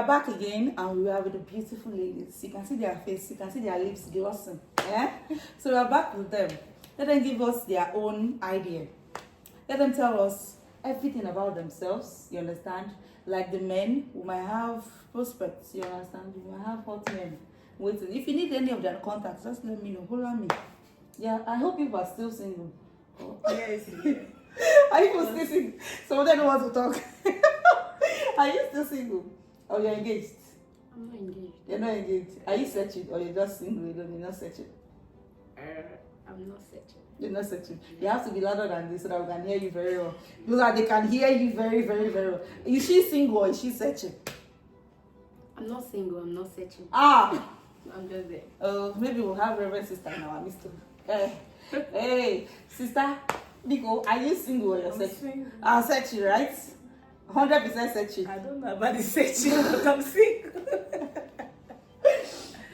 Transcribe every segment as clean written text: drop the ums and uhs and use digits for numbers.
back again, and we are with the beautiful ladies. You can see their face, you can see their lips glossing. Yeah? So we are back with them. Let them give us their own idea. Let them tell us everything about themselves, you understand? Like the men, we might have prospects, you understand? We might have hot men waiting. If you need any of their contacts, just let me know. Hold on me. Yeah, I hope you are still single. Oh. Yes, yeah. Are you still single? Some of them don't want to talk. Are you still single? Or you're engaged? I'm not engaged. You're not engaged. Are you searching or you're just single? You're not searching? I'm not searching. You're not searching. You have to be louder than this so that we can hear you very well. So that they can hear you very, very, very well. Is she single or is she searching? I'm not single. I'm not searching. Ah! I'm just there. Maybe we'll have Reverend Sister in our midst. Hey, Sister Nico, are you single or you're searching? I'm searching, right? 100% searching. I don't know about the searching, but I'm single.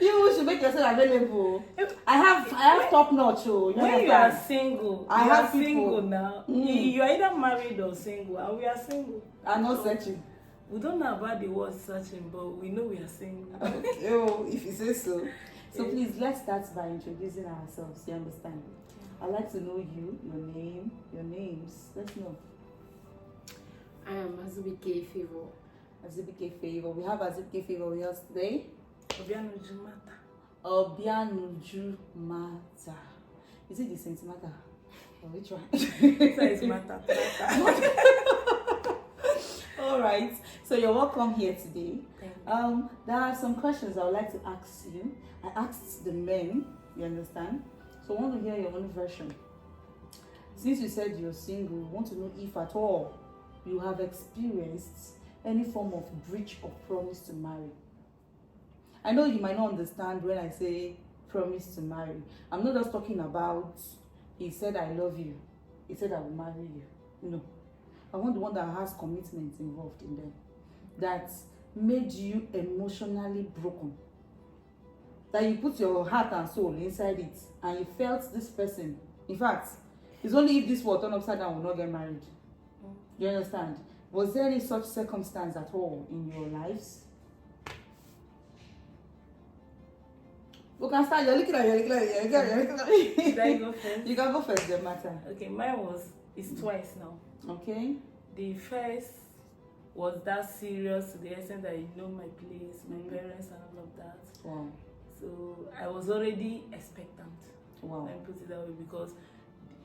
You should make yourself available. I have top notch. When you are single, I you have are single now. You are either married or single, and we are single. I'm not searching. We don't know about the word searching, but we know we are single. Okay, if you say so. So please, let's start by introducing ourselves. You understand? I'd like to know you, your name, your names. Let's know. I am Azubike Favor. Azubike Favor. We have Azubike Favor with us today. Obianuju Mata. Obianuju Mata. Is it the Saint Mata? Or which one? It's Mata. All right. So you're welcome here today. Thank you. There are some questions I would like to ask you. I asked the men. You understand? So I want to hear your own version. Since you said you're single, I want to know if at all you have experienced any form of breach of promise to marry. I know you might not understand when I say promise to marry. I'm not just talking about he said I love you, he said I will marry you. No. I want the one that has commitment involved in them. That made you emotionally broken. That you put your heart and soul inside it and you felt this person. In fact, it's only if this world turned upside down will not get married. You understand? Was there any such circumstance at all in your lives? We can start. You're looking at me. Should I go first? You can go first, the matter. Okay, mine is twice now. Okay. The first was that serious to the extent that you know my place, my parents, and all of that. Wow. So I was already expectant. Wow. Let me put it that way, because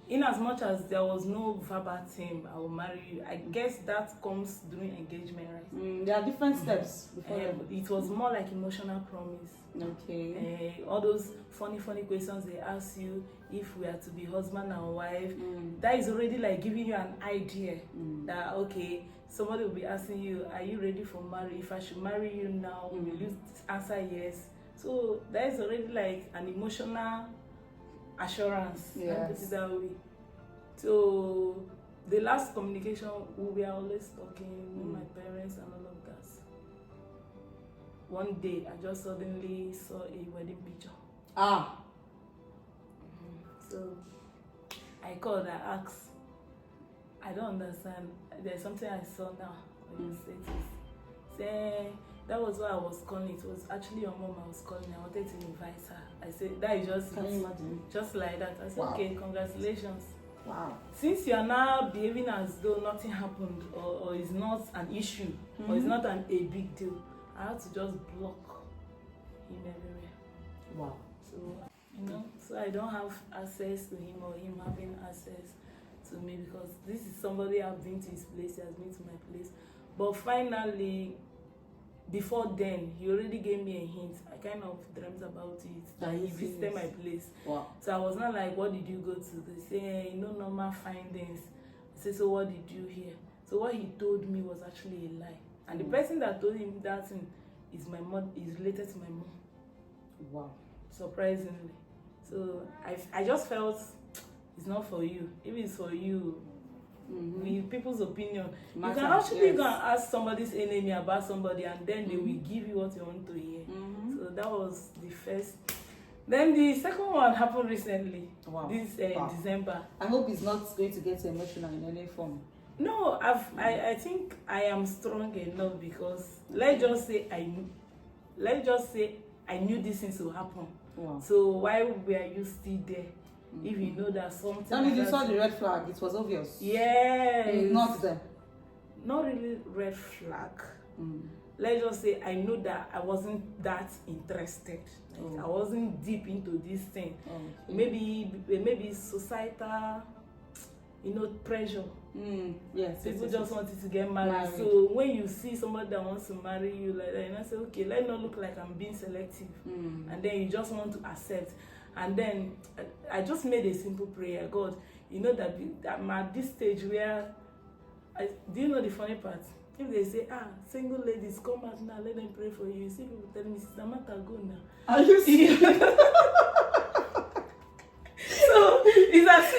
in as much as there was no verbal thing, I will marry you, I guess that comes during engagement, right? There are different steps before It was more like emotional promise. Okay. All those funny questions they ask you if we are to be husband and wife, that is already like giving you an idea that okay, somebody will be asking you, are you ready for marriage? If I should marry you now, will you answer yes? So that is already like an emotional assurance. Yes. Let me put it that way. So the last communication, we were always talking with my parents and all of that. One day I just suddenly saw a wedding picture. So I called, I asked, I don't understand, there's something I saw now on your status. Say that was why I was calling. It was actually your mom I was calling. I wanted to invite her. I said that is just Can you imagine? Just like that. I said, Wow. Okay, congratulations. Wow. Since you are now behaving as though nothing happened or is not an issue or is not a big deal, I had to just block him everywhere. Wow. So so I don't have access to him or him having access to me, because this is somebody I've been to his place, he has been to my place. But finally, before then, he already gave me a hint. I kind of dreamt about it, that he visited my place. Wow. So I was not like, what did you go to? They say, normal findings. I said, so what did you hear? So what he told me was actually a lie. And the person that told him that thing is my mom, is related to my mom. Wow. Surprisingly. So I just felt it's not for you. If it's for you, with people's opinion, you can actually go and ask somebody's enemy about somebody, and then they will give you what you want to hear. So that was the first. Then the second one happened recently. Wow. This Wow. December. I hope it's not going to get emotional in any form. No, I think I am strong enough because let's just say I knew this thing will happen. Wow. So why were you still there? If you know that something. That means you saw the red flag. It was obvious. Yes. Not them. Not really red flag. Let's just say I know that I wasn't that interested. Like, I wasn't deep into this thing. Maybe societal, pressure. Yes. People just wanted to get married. So when you see somebody that wants to marry you like that, I say, okay, let not look like I'm being selective. And then you just want to accept. And then I just made a simple prayer. God, that I'm at this stage where, do you know the funny part? If they say, single ladies, come out now, let them pray for you. You see people telling me, Sister Martha, go now. Are you serious? So it's as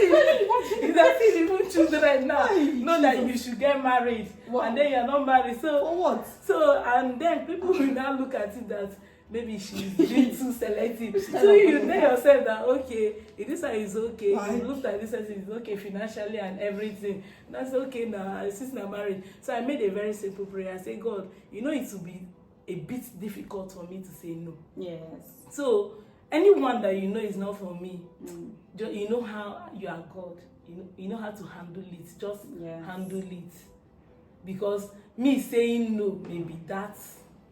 if even children now know that you should get married. Wow. And then you're not married. So for what? So and then people will now look at it that maybe she's being too selective. So you tell yourself that okay, this is okay. You look at this as it's okay financially and everything. That's okay now. Since I'm married. So I made a very simple prayer. I say, God, it will be a bit difficult for me to say no. Yes. So anyone that is not for me, you know how you are God. You know how to handle it. Just handle it. Because me saying no may be that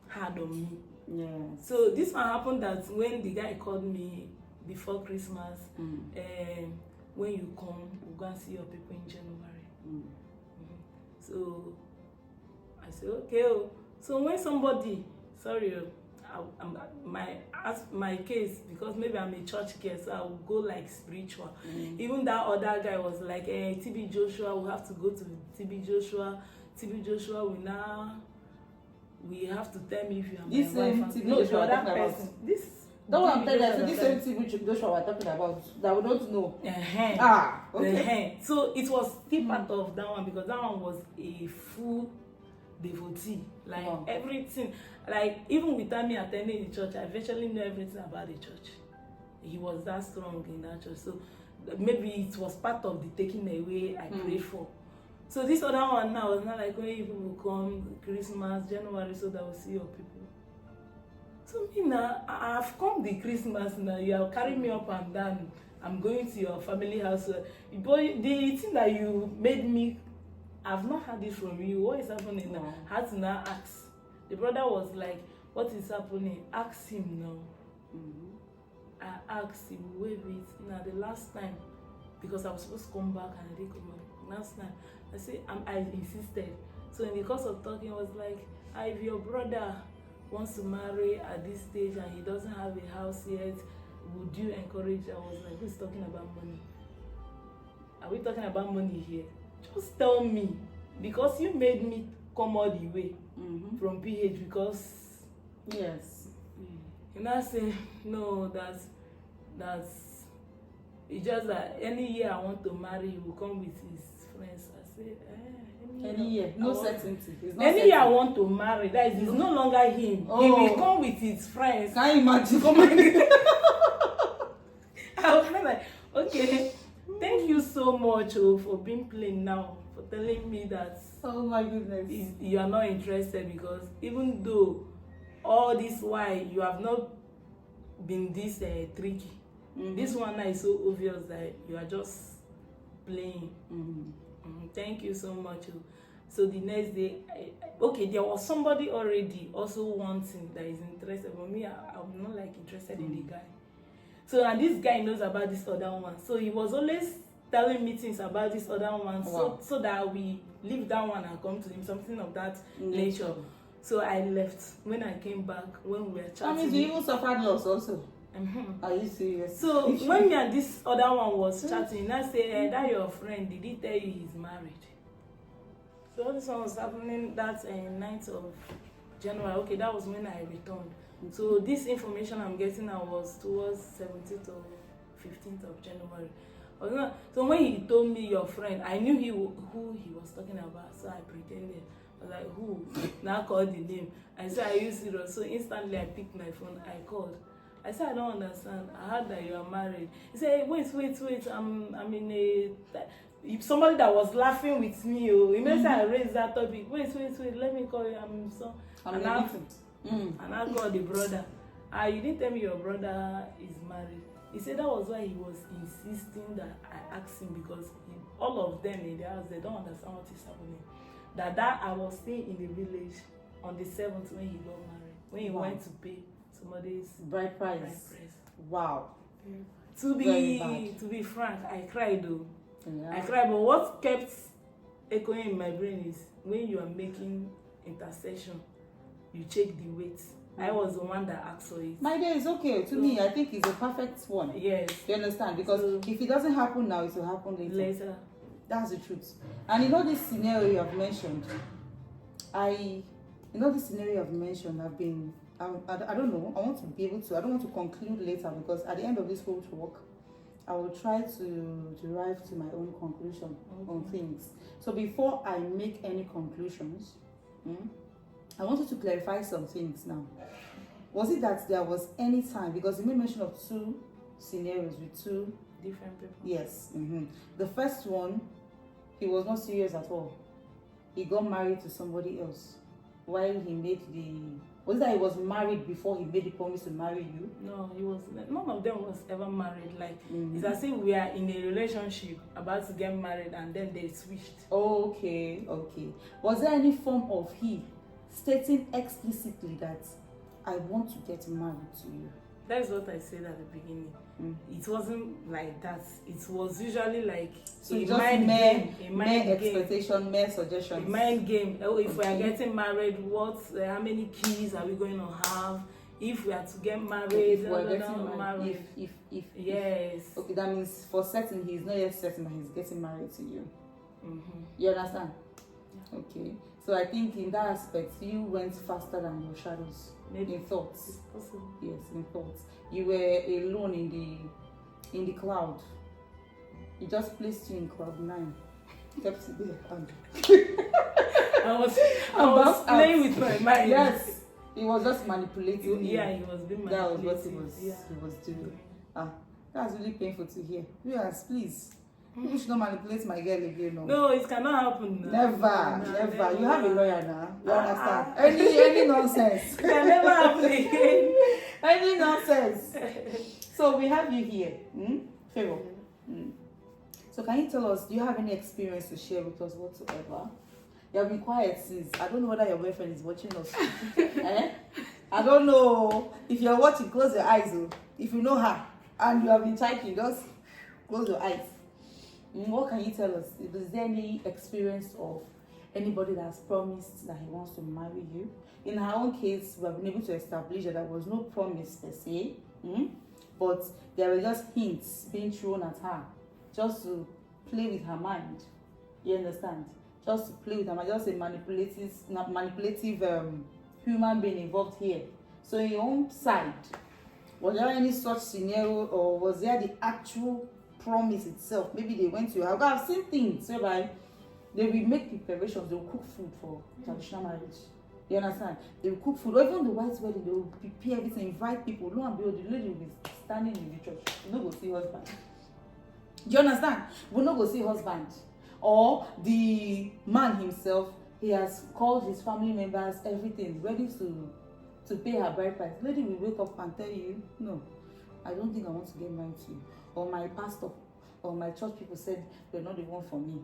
hard on me. Yeah. So this one happened that when the guy called me before Christmas, when you come, we'll go and see your people in January. So I said, okay. So when somebody, my case, because maybe I'm a church girl, so I will go like spiritual. Even that other guy was like, TB Joshua, we have to go to TB Joshua. TB Joshua we have to tell me if you are this my wife. TB No, Joshua the other person. This. Don't want to tell you, this same TB Joshua we're talking about that we don't know. Okay. So it was still part of that one because that one was a full devotee. Like everything. Like even without me attending the church, I virtually know everything about the church. He was that strong in that church. So maybe it was part of the taking away I prayed for. So this other one now was not like when people will come Christmas, January, so that we'll see your people. So me now, I've come the Christmas now, you are carrying me up and down. I'm going to your family house. But the thing that you made me, I've not heard it from you. What is happening now? I had to now ask. The brother was like, what is happening? Ask him now. I asked him, wait, now the last time, because I was supposed to come back and I didn't come back. Last time, I insisted. So in the course of talking, I was like, if your brother wants to marry at this stage and he doesn't have a house yet, would you encourage? I was like, who's talking about money? Are we talking about money here? Just tell me, because you made me come all the way from PH because yes. And I say no, that's it's just that any year I want to marry, he will come with his friends. I say, any year, no certainty. Any year I want to marry, that is no longer him. He will come with his friends. Can you imagine? I was like, okay, thank you so much for being plain now, for telling me that. Oh my goodness. You are not interested because even though all this while you have not been this tricky. This one now is so obvious that you are just playing. Thank you so much. So the next day, there was somebody already also wanting that is interested, but me, I'm not like interested in the guy. So and this guy knows about this other one. So he was always telling me things about this other one, so that we leave that one and come to him, something of that nature. So I left. When I came back, when we were chatting. I mean, you even suffered loss also. Are you serious? So when me and this other one was chatting, I said, that your friend, did he tell you he's married? So all this one was happening that 9th of January. Okay, that was when I returned. So this information I'm getting now was towards 17th or 15th of January. So when he told me your friend, I knew who he was talking about, so I pretended. I was like, who? Now I called the name. I said, are you serious? So instantly I picked my phone, I called. I said, I don't understand. I heard that you are married. He said, wait. I'm in a if somebody that was laughing with me, immediately I raised that topic. Wait, let me call you. And I called the brother. You didn't tell me your brother is married. He said that was why he was insisting that I asked him, because all of them in the house, they don't understand what is happening. That I was staying in the village on the 7th when he got married, when he went to pay somebody's bride price. Wow. To be frank, I cried though. Yeah. I cried, but what kept echoing in my brain is when you are making intercession, you check the weight. I was the one that asked for it. My dear, it's okay. To me, I think it's a perfect one. Yes. You understand? Because if it doesn't happen now, it will happen later. That's the truth. And this scenario you have mentioned, I don't know, I don't want to conclude later, because at the end of this whole talk, I will try to derive to my own conclusion on things. So before I make any conclusions, I wanted to clarify some things now. Was it that there was any time, because you made mention of 2 scenarios with 2 different people? Yes. The first one, he was not serious at all. He got married to somebody else while he made was it that he was married before he made the promise to marry you? No, he was. None of them was ever married. Like, it's as if we are in a relationship about to get married and then they switched. Okay. Was there any form of he stating explicitly that I want to get married to you? That's what I said at the beginning. It wasn't like that. It was usually like a mind game. A mind expectation, mere suggestions. A mind game. If we are getting married, how many kids are we going to have? If we are to get married, if we are getting married. If yes. Okay, that means for certain he is not yet certain that he's getting married to you. You understand? Yeah. Okay. So I think in that aspect, you went faster than your shadows. Maybe in thoughts. It's possible. Yes, in thoughts. You were alone in the cloud. He just placed you in cloud 9. Kept it there. I was playing with my mind. Yes. He was just manipulating you. Yeah, he was being manipulated. That was what he was doing. That's really painful to hear. Yes, please. You should not manipulate my girl again. No, it cannot happen. Never. You have a lawyer now. You understand? Any nonsense. It can never happen again. Any nonsense. So we have you here. Favor. So can you tell us, do you have any experience to share with us whatsoever? You have been quiet since. I don't know whether your boyfriend is watching us. I don't know. If you're watching, close your eyes. If you know her and you have been typing, just close your eyes. What can you tell us? Is there any experience of anybody that has promised that he wants to marry you? In her own case, we have been able to establish that there was no promise per se, but there were just hints being thrown at her, just to play with her mind. You understand? Just to play with her mind, just a manipulative human being involved here. So in your own side, was there any such scenario, or was there the actual promise itself? Maybe they went to I've seen things whereby they will make preparations, they will cook food for traditional marriage. You understand? They will cook food, or even the white wedding, they will prepare everything, invite people. Lo and behold, the lady will be standing in the church. You no go see husband. Do you understand? We no go see husband. Or the man himself, he has called his family members, everything, ready to pay her bride price. The lady will wake up and tell you, no, I don't think I want to get married to you. Or my pastor or my church people said you're not the one for me.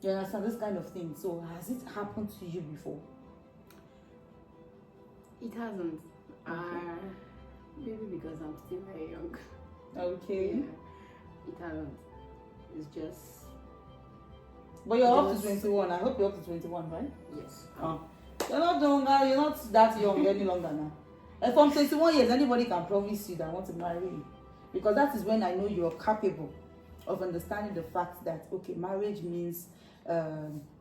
You understand? This kind of thing. So has it happened to you before? It hasn't. Maybe because I'm still very young. Okay. Yeah, it hasn't. It's just. But you're up to 21. I hope you're up to 21, right? Yes. You're not younger. You're not that young any longer now. And from 21 years, anybody can promise you that I want to marry you. Because that is when I know you are capable of understanding the fact that, okay, marriage means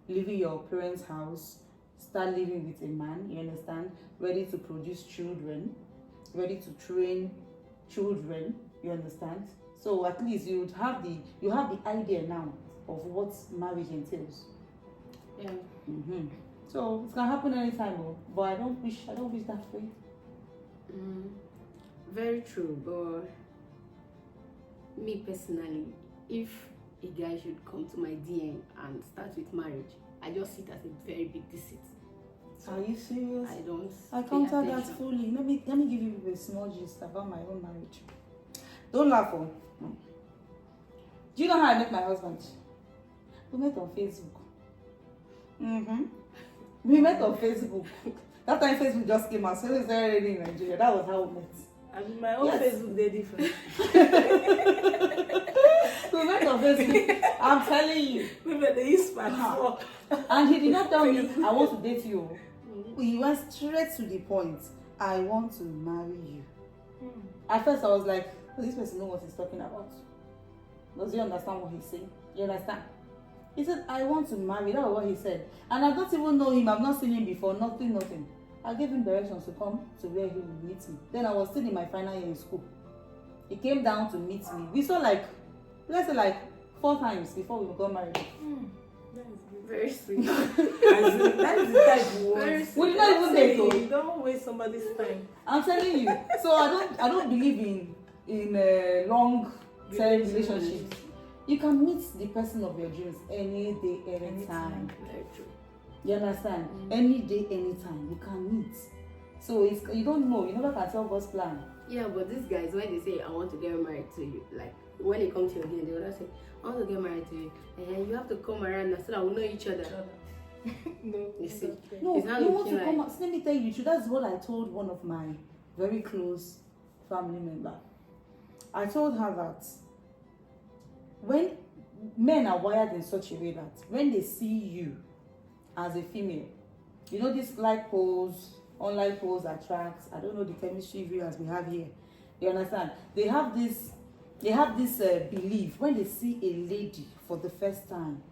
leaving your parents' house, start living with a man, you understand, ready to produce children, ready to train children, you understand. So at least you have the idea now of what marriage entails. Yeah. So it can happen anytime, but I don't wish that for you. Very true, but me personally, if a guy should come to my DM and start with marriage. I just see it as a very big deceit. So Are you serious? I don't. I pay counter that attention. fully. Let me give you a small gist about my own marriage. Don't laugh. Oh. Do you know how I met my husband? We met on Facebook. We met on Facebook. That time Facebook just came out, so it was already in Nigeria. That was how we met. I mean, my own Yes. Facebook, they're different. We met on Facebook. I'm telling you. Maybe they use smartphone. And he did not tell me, I want to date you. He went straight to the point. I want to marry you. At first, I was like, oh, this person knows what he's talking about. Does he understand what he's saying? You understand? He said, I want to marry. That was what he said. And I don't even know him. I've not seen him before. Nothing. I gave him directions to come to where he would meet me. Then I was still in my final year in school. He came down to meet me. We saw let's say 4 times before we got married. That is good. Very sweet. That is the type we Very want. sweet. We did not even date though. You don't waste somebody's time. I'm telling you. So I don't believe in a long-term relationship. You can meet the person of your dreams any day, anytime. Very true. You understand? Any day, anytime. You can meet. So you don't know. You never can tell God's plan. Yeah, but these guys, when they say I want to get married to you, like when they come to your game, they will say I want to get married to you, and you have to come around now so that we know each other. No, You see. No, It's not you want to looking come like- out. Let me tell you the truth. That's what I told one of my very close family member. I told her that when men are wired in such a way that when they see you as a female, you know this like pose, online pose attracts. I don't know the chemistry view as we have here. You understand? They have this belief when they see a lady for the first time.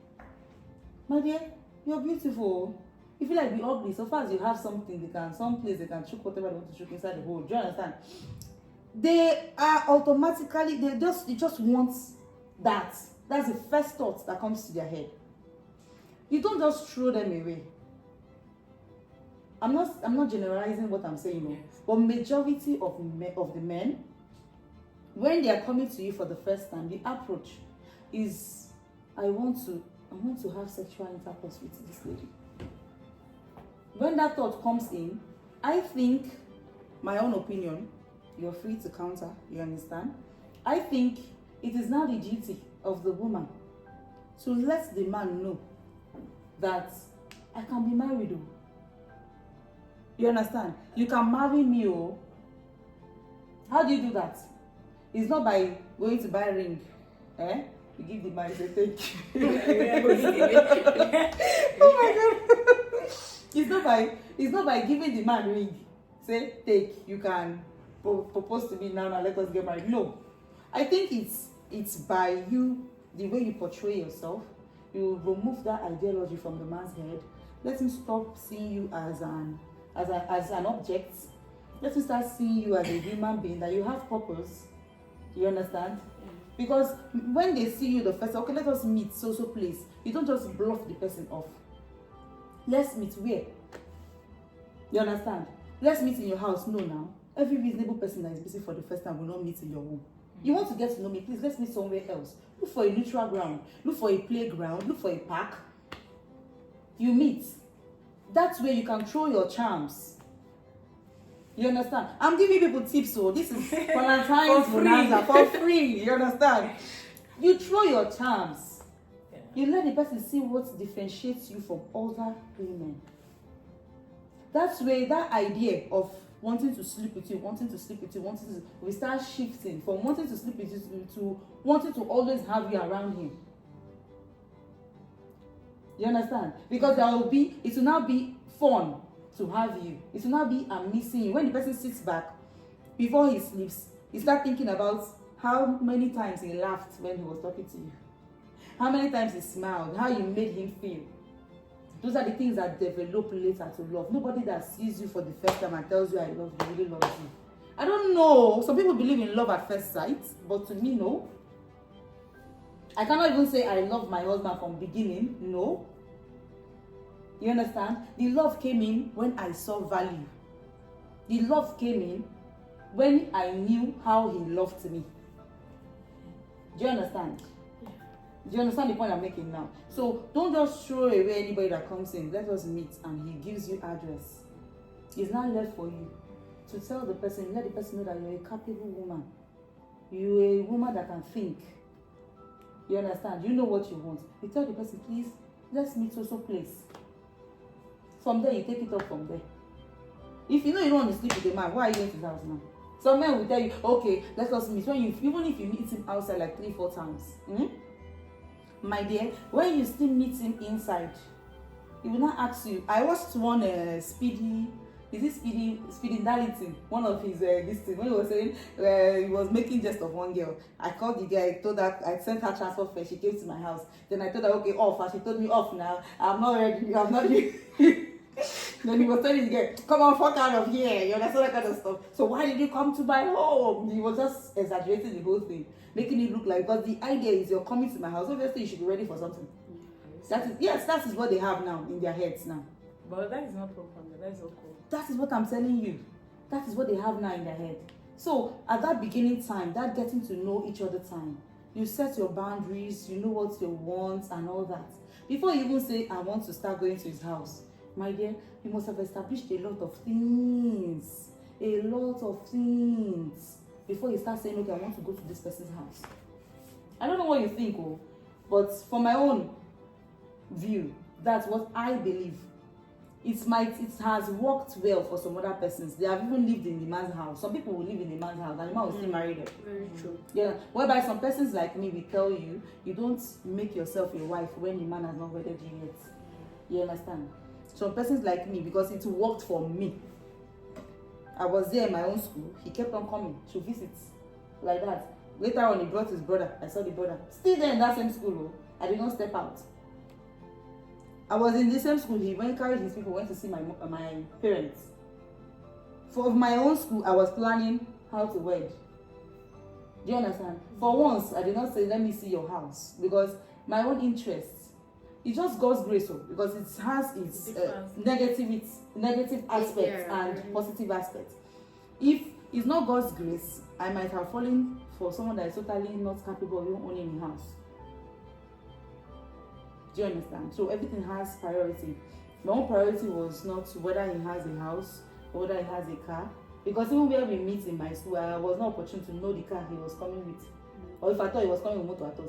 My dear, you're beautiful. You feel like be ugly. So far as you have something, some place they can choke whatever they want to choke inside the hole. Do you understand? They are automatically they just want that. That's the first thought that comes to their head. You don't just throw them away. I'm not generalizing what I'm saying, Yes. but majority of the men, when they are coming to you for the first time, the approach is, I want to have sexual intercourse with this lady. When that thought comes in, I think, my own opinion, you're free to counter, you understand? I think it is now the duty of the woman to let the man know that I can be married. Oh. You understand? You can marry me. Oh. How do you do that? It's not by going to buy a ring. You give the man, you say, take. Oh my God. It's not by giving the man ring. Say, take, you can propose to me now, let us get married. No. I think it's by you, the way you portray yourself. You remove that ideology from the man's head. Let him stop seeing you as an object. Let him start seeing you as a human being, that you have purpose. You understand? Because when they see you the first, okay, let us meet so place. You don't just bluff the person off. Let's meet where? You understand? Let's meet in your house. No, now. Every reasonable person that is busy for the first time will not meet in your home. You want to get to know me, please, let's meet somewhere else. Look for a neutral ground. Look for a playground. Look for a park. You meet. That's where you can throw your charms. You understand? I'm giving people tips, so this is valentines bonanza for free. You understand? You throw your charms. Yeah. You let the person see what differentiates you from other women. That's where that idea of wanting to sleep with you, we start shifting from wanting to sleep with you to wanting to always have you around him. You understand? Because it will now be fun to have you. It will now be I'm missing you. When the person sits back before he sleeps, he starts thinking about how many times he laughed when he was talking to you, how many times he smiled, how you made him feel. Those are the things that develop later to love. Nobody that sees you for the first time and tells you I love you really loves you. I don't know. Some people believe in love at first sight, but to me, no. I cannot even say I love my husband from beginning. No. You understand? The love came in when I saw value. The love came in when I knew how he loved me. Do you understand? Do you understand the point I'm making now? So don't just throw away anybody that comes in. Let us meet, and he gives you address. It's not left for you to tell the person, let the person know that you're a capable woman. You're a woman that can think. You understand? You know what you want. You tell the person, please, let's meet so place. From there, you take it up from there. If you know you don't want to sleep with a man, why are you going to his house now? Some men will tell you, okay, let us meet. Even if you meet him outside like 3-4 times, my dear, when you still meet him inside, he will not ask you. I watched one Speedy Darlington, one of his this thing, when he was saying he was making jest of one girl. I called the guy, told her, I sent her transfer fare, she came to my house. Then I told her, okay, off, and she told me off now. I'm not ready, I'm not ready. Then he was telling the guy, come on, fuck out of here, you understand, that kind of stuff. So why did you come to my home? He was just exaggerating the whole thing, making it look like, because the idea is you're coming to my house, obviously you should be ready for something. That is what they have now in their heads now. But that is not proper, that is okay. That is what I'm telling you. That is what they have now in their head. So at that beginning time, that getting to know each other time, you set your boundaries, you know what you want and all that. Before you even say, I want to start going to his house, my dear, you must have established a lot of things. A lot of things. Before you start saying, okay, I want to go to this person's house. I don't know what you think, but from my own view, that's what I believe. It has worked well for some other persons. They have even lived in the man's house. Some people will live in the man's house and the man will still marry them. Very true. Yeah. Whereby some persons like me will tell you, you don't make yourself a wife when the man has not wedded you yet. You understand? Some persons like me, because it worked for me. I was there in my own school. He kept on coming to visit. Like that. Later on, he brought his brother. I saw the brother. Still there in that same school. I did not step out. I was in the same school. He went, carried his people, went to see my parents. For my own school, I was planning how to wed. Do you understand? For once, I did not say, let me see your house. Because my own interests, it's just God's grace, because it has its negative aspects and positive aspects. If it's not God's grace, I might have fallen for someone that is totally not capable of even owning a house. Do you understand? So everything has priority. My own priority was not whether he has a house or whether he has a car. Because even where we meet in my school, I was not opportune to know the car he was coming with. Or if I thought he was coming with motor at all.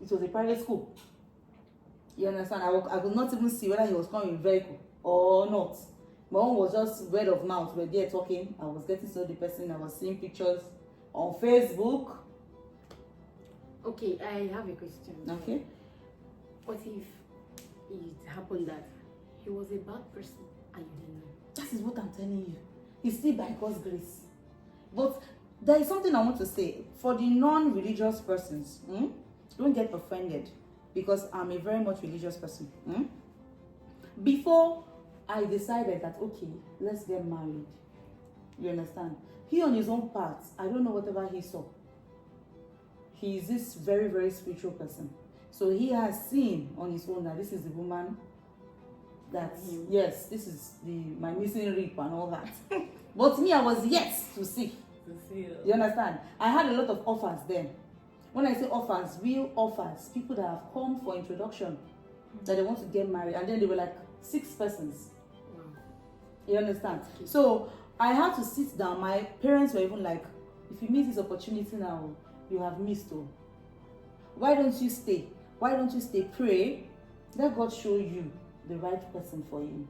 It was a private school. You understand? I could not even see whether he was coming with vehicle or not. My own was just word of mouth. We were there talking. I was getting to know the person. I was seeing pictures on Facebook. Okay, I have a question. Okay. What if it happened that he was a bad person and you didn't know? That is what I'm telling you. It's still by God's grace. But there is something I want to say. For the non-religious persons, don't get offended, because I'm a very much religious person. Before I decided that, okay, let's get married. You understand? He on his own part, I don't know whatever he saw. He is this very, very spiritual person. So he has seen on his own that this is the woman that, yes, this is my missing rib and all that. But me, I was yet to see. You understand? I had a lot of offers then. When I say offers, real offers, people that have come for introduction, that they want to get married, and then they were like 6 persons. Wow. You understand? So I had to sit down. My parents were even like, if you miss this opportunity now, you have missed. Why don't you stay? Why don't you stay? Pray. Let God show you the right person for you.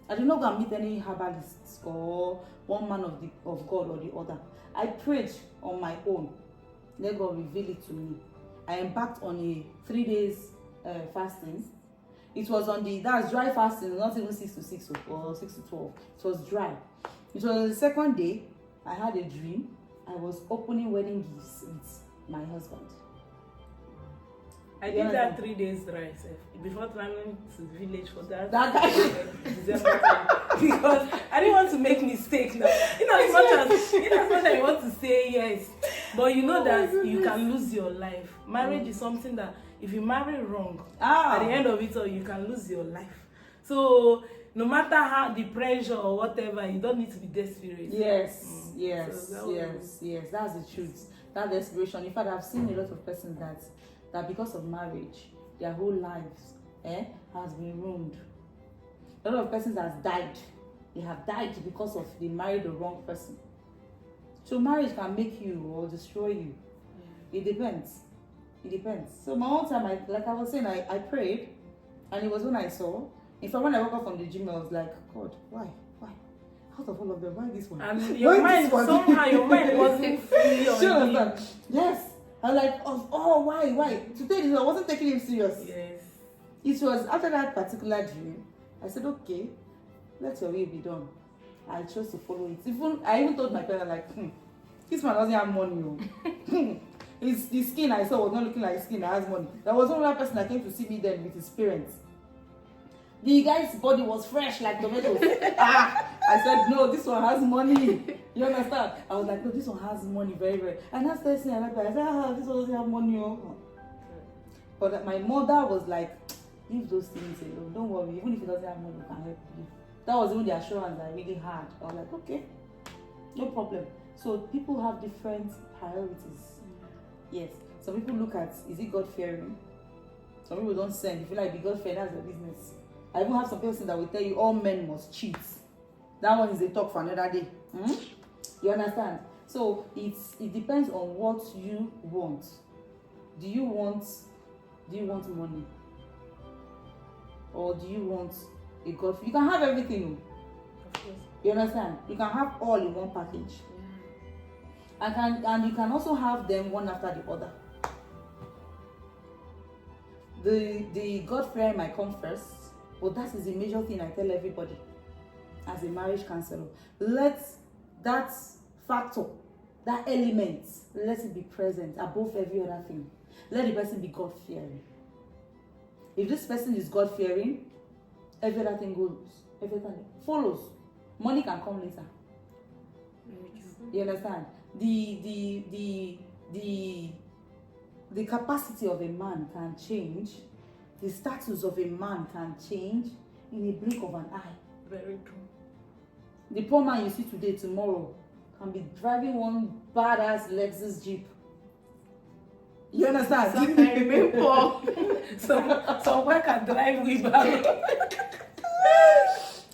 I did not go and meet any herbalists or one man of God or the other. I prayed on my own. Let God reveal it to me. I embarked on a 3 days fasting. It was on that's dry fasting, not even 6 to 6 or 6 to 12. It was dry. It was the second day. I had a dream. I was opening wedding gifts with my husband. I did that 3 days dry before traveling to the village for that December because I didn't want to make mistake now. In as much as I want to say yes, but you know that you can lose your life. Marriage is something that if you marry wrong, at the end of it all, you can lose your life. So no matter how the pressure or whatever, you don't need to be desperate. Yes, that's the truth. that desperation. In fact, I've seen a lot of persons that because of marriage, their whole lives has been ruined. A lot of persons has died. They have died because of they married the wrong person. So marriage can make you or destroy you. It depends. It depends. So my own time, like I was saying, I prayed, and it was when I saw. In fact, when I woke up from the gym, I was like, God, why? Out of all of them, why this one? And your mind, somehow your mind wasn't free on him. Yes. I was like, why? Today I wasn't taking him serious. Yes. It was after that particular dream, I said, okay, let your will be done. I chose to follow it. I even told my parents, like, this man doesn't have money. The skin I saw was not looking like skin that has money. There was one other person that came to see me then with his parents. The guy's body was fresh like tomatoes. I said, no, this one has money. You understand? I was like, no, this one has money, very, very. And that's the thing I said, this one doesn't have money. But my mother was like, leave those things alone. Don't worry, even if he doesn't have money, we can help you. That was even the assurance I really had. I was like, okay, no problem. So people have different priorities. Yes. Some people look at, is it God-fearing? Some people don't send. If you like, be God-fearing, that's their business. I even have some person that will tell you all men must cheat. That one is a talk for another day. You understand? So it depends on what you want. Do you want money? Or do you want a God? You can have everything. Of course. You understand? You can have all in one package. And you can also have them one after the other. The God fear might come first, but that is a major thing I tell everybody as a marriage counselor. Let that factor, that element, let it be present above every other thing. Let the person be God fearing. If this person is God fearing, every other thing goes, everything follows. Money can come later. You understand? The capacity of a man can change. The status of a man can change in a blink of an eye. Very true. The poor man you see today, tomorrow, can be driving one badass Lexus Jeep. You understand? Some can remain poor. Someone can drive wheelbarrow.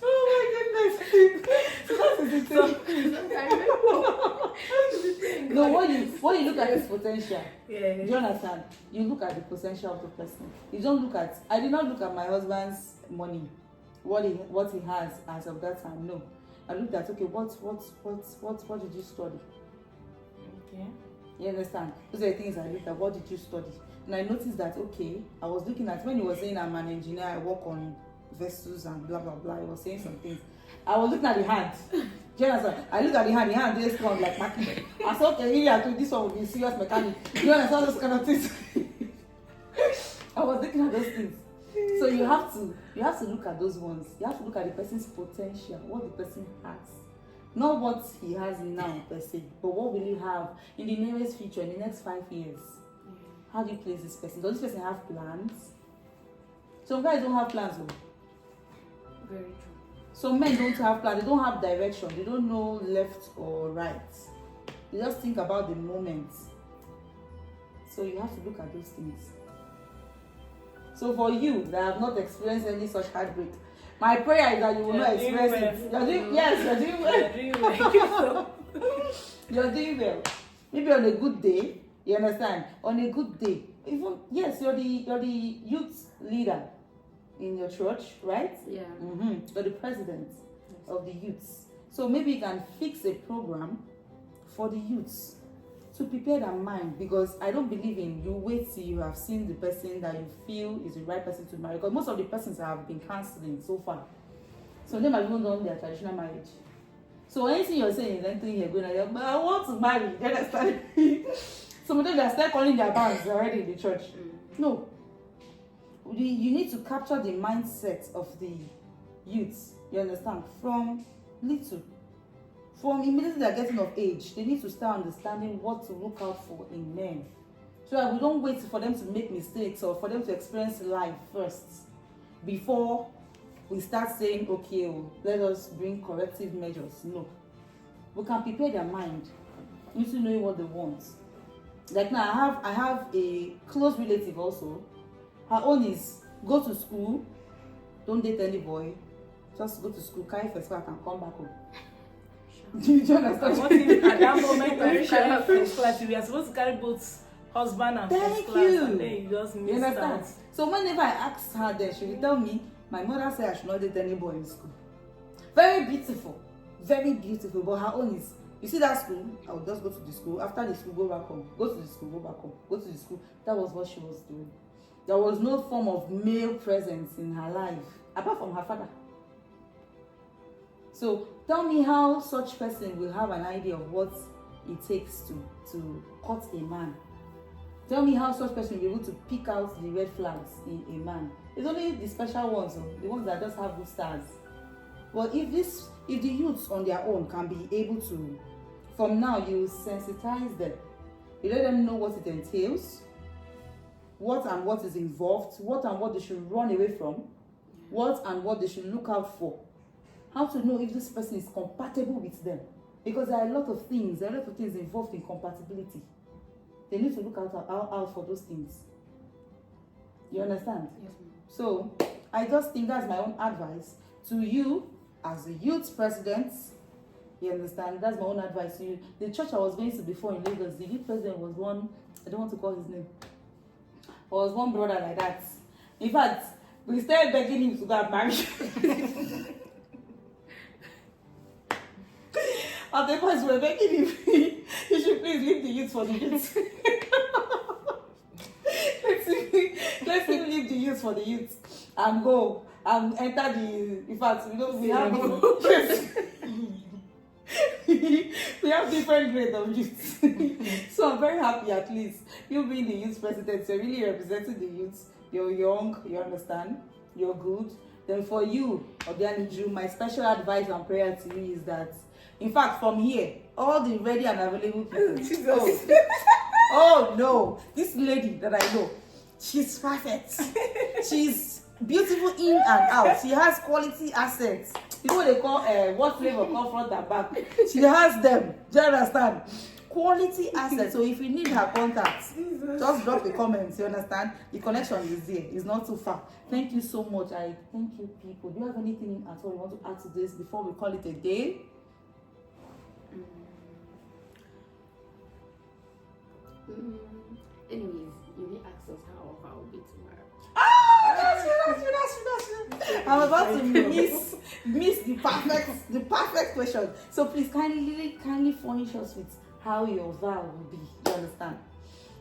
Oh my goodness. Some can remain poor. No, when you look at his potential, Yeah. do you understand? You look at the potential of the person. You don't look at. I did not look at my husband's money, what he has as of that time. No, I looked at what did you study? Okay. You understand? Those are the things I looked at. What did you study? And I noticed that I was looking at when he was saying I'm an engineer, I work on vessels and blah blah blah. He was saying some things. I was looking at the hand. Do you understand? I looked at the hand is strong like Mackie. I thought, okay, this one will be serious mechanic. Do you understand those kind of things? I was looking at those things. So you have to look at those ones. You have to look at the person's potential, what the person has. Not what he has now per se, but what will he have in the nearest future, in the next 5 years. How do you place this person? Does this person have plans? Some guys don't have plans though. Very true. Some men don't have plans, they don't have direction, they don't know left or right. They just think about the moment. So you have to look at those things. So for you that have not experienced any such heartbreak, my prayer is that you will not experience it. You're doing well. You're doing well. You're doing well. Maybe on a good day, you understand? On a good day, even yes, you're the youth leader in your church, right? Yeah. You're the president of the youths. So maybe you can fix a program for the youths to prepare their mind, because I don't believe in you wait till you have seen the person that you feel is the right person to marry, because most of the persons I have been counseling so far, so them have even done their traditional marriage. So anything you're saying is anything you're going to, but I want to marry. You understand? Some of them they start calling their bands already in the church. No. You need to capture the mindset of the youths, you understand, from little. From immediately they're getting of age, they need to start understanding what to look out for in men. So that we don't wait for them to make mistakes or for them to experience life first before we start saying, okay, let us bring corrective measures. No. We can prepare their mind into knowing what they want. Like now, I have a close relative also. Her own is go to school, don't date any boy, just go to school, carry first class and come back home. Do you understand? What if at that moment when you carry first class, you are supposed to carry both husband and first class, and then you just missed out. So whenever I ask her that, she will tell me, my mother said I should not date any boy in school. Very beautiful, but her own is, you see that school, I would just go to the school, after the school, go back home, go to the school, go back home, go to the school. That was what she was doing. There was no form of male presence in her life, apart from her father. So tell me how such person will have an idea of what it takes to cut a man. Tell me how such person will be able to pick out the red flags in a man. It's only the special ones, the ones that just have good stars. But if the youths on their own can be able to, from now you sensitize them, you let them know what it entails, what and what is involved, what and what they should run away from, what and what they should look out for. How to know if this person is compatible with them. Because there are a lot of things involved in compatibility. They need to look out for those things. You understand? Yes, ma'am. So, I just think that's my own advice to you as the youth president. You understand? That's my own advice to you. The church I was going to before in Lagos, the youth president was one, I don't want to call his name, was one brother like that. In fact, we started begging him to go and marry. At the point, we were begging him, he should please leave the youth for the youth. Let's leave the youth for the youth and go and enter the. In fact, we have we have different grades of youth. So I'm very happy at least you being the youth president. You're really representing the youth. You're young, you understand, you're good. Then for you, Obianiju, my special advice and prayer to you is that, in fact, from here, all the ready and available people. Oh no, this lady that I know, she's perfect. She's beautiful in and out. She has quality assets. You know what they call what flavor call front and back. She has them. Do you understand? Quality assets. So if you need her contacts, just drop the comments. You understand? The connection is there. It's not too far. Thank you so much. I thank you, people. Do you have anything at all you want to add to this before we call it a day? Anyways, you may ask us how I will be tomorrow. That's you. I'm about to miss the perfect question. So please kindly furnish us with how your vow will be. You understand?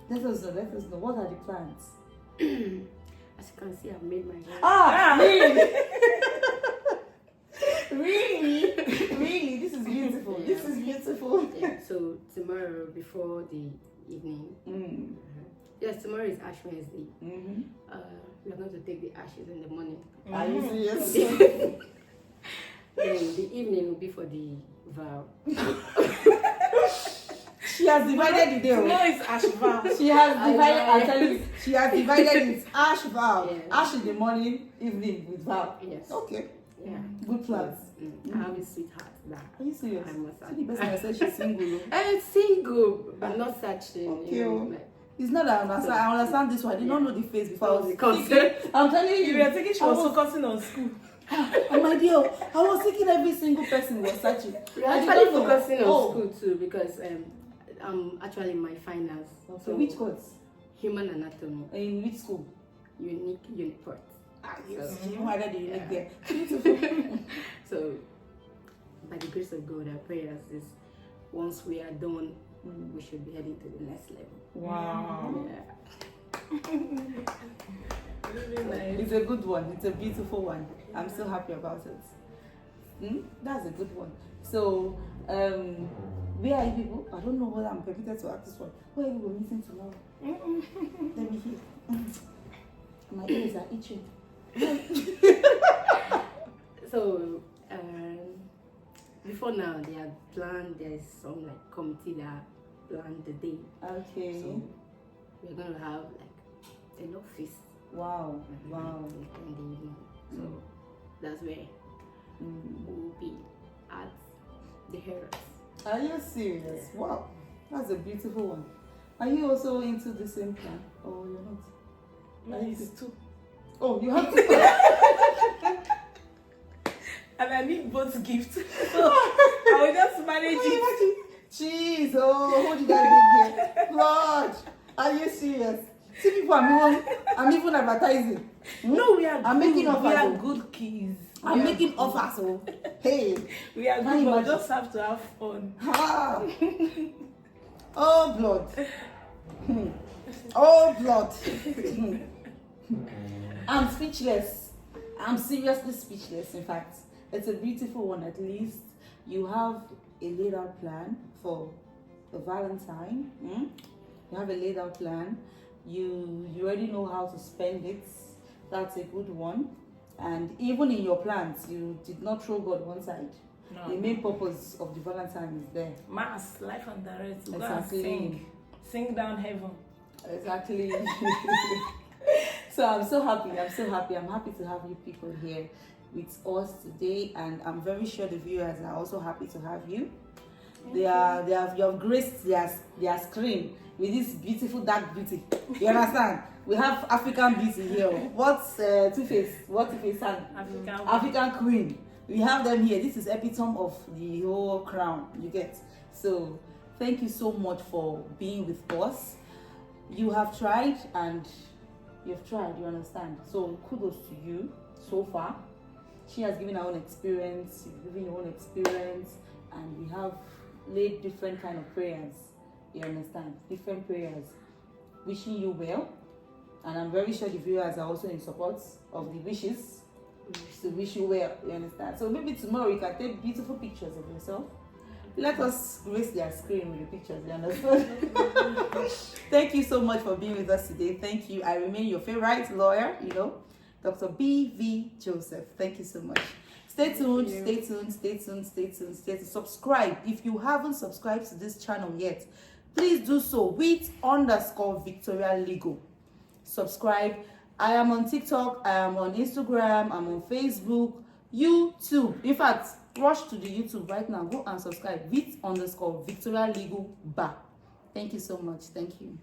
Let us know. What are the plans? As you can see, I've made my hair. Really? Really? This is beautiful. Yeah. This is beautiful. Yeah, so tomorrow before the evening. Yes, tomorrow is Ash Wednesday. We are going to take the ashes in the morning. Are you serious? Then the evening will be for the vow. She has divided the day. Tomorrow is Ash vow. She has divided. I tell you, she has divided it. Ash vow. Yeah. Ash in the morning, evening with vow. Yes. Okay. Yeah. Good plans. I have a sweetheart that Are you serious? I must See the person that said she's single. I'm single, but not searching. Okay. You know, like, It's not that I understand. I understand this one. I did not know the face before I was Because- thinking. I'm telling you. You were thinking she was focusing on school. Oh my dear, I was thinking every single person was searching. we're I did actually not know. focusing on Oh. school too because I'm actually in my finals. So which course? Human anatomy, In which school? unique uniport. Yes. So- You had the unique Yeah. there. Beautiful. So, by the grace of God, our prayers is once we are done, we should be heading to the next level. Wow. Yeah. Really nice. It's a good one. It's a beautiful one. I'm so happy about it. That's a good one. So, where are you people? I don't know whether I'm permitted to ask this one. Where are you meeting tomorrow? Let me hear. My ears are itching. So, before now, they had planned, there's some like committee that planned the day. Okay. So, we're going to have like a love feast. Wow. Wow. In the evening. So, that's where we'll be at the Harris. Are you serious? Wow. That's a beautiful one. Are you also into the same plan? Or you're not? No, it's 2. Oh, you have to. And I need both gifts. So I will just manage it. Jeez, oh, what did I bring here? Lord, are you serious? See, people, I'm even advertising. No, we are I'm good. making offers. We are Oh. good kids. I'm We are making good. offers. Oh, hey. We are Can good, you but we imagine? just have to have fun. Ah. Oh, blood. Oh, blood. I'm speechless. I'm seriously speechless. In fact, it's a beautiful one. At least you have a laid out plan for the Valentine. You have a laid out plan. You already know how to spend it. That's a good one. And even in your plans, you did not throw God one side. No. The main purpose of the Valentine is there. Mass, life and direct. Go and Exactly. sing. Sing down heaven. Exactly. So I'm so happy. I'm happy to have you people here with us today, and I'm very sure the viewers are also happy to have you. You have graced their screen with this beautiful dark beauty. You understand? We have African beauty here. What's Two-Face? What Two-Face sang? African Queen. We have them here. This is epitome of the whole crown. You get. So thank you so much for being with us. You have tried and you've tried, you understand. So kudos to you so far. She has given her own experience, you've given your own experience, and we have laid different kind of prayers. You understand? Different prayers. Wishing you well. And I'm very sure the viewers are also in support of the wishes. To wish you well, you understand? So maybe tomorrow you can take beautiful pictures of yourself. Let us grace their screen with the pictures, you understand? Thank you so much for being with us today. Thank you. I remain your favorite lawyer, Dr. B.V. Joseph. Thank you so much. Stay tuned, stay tuned. Subscribe. If you haven't subscribed to this channel yet, please do so with _Victoria Legal. Subscribe. I am on TikTok, I am on Instagram, I'm on Facebook, YouTube. In fact, rush to the YouTube right now. Go and subscribe with _Victoria Legal Bar. Thank you so much. Thank you.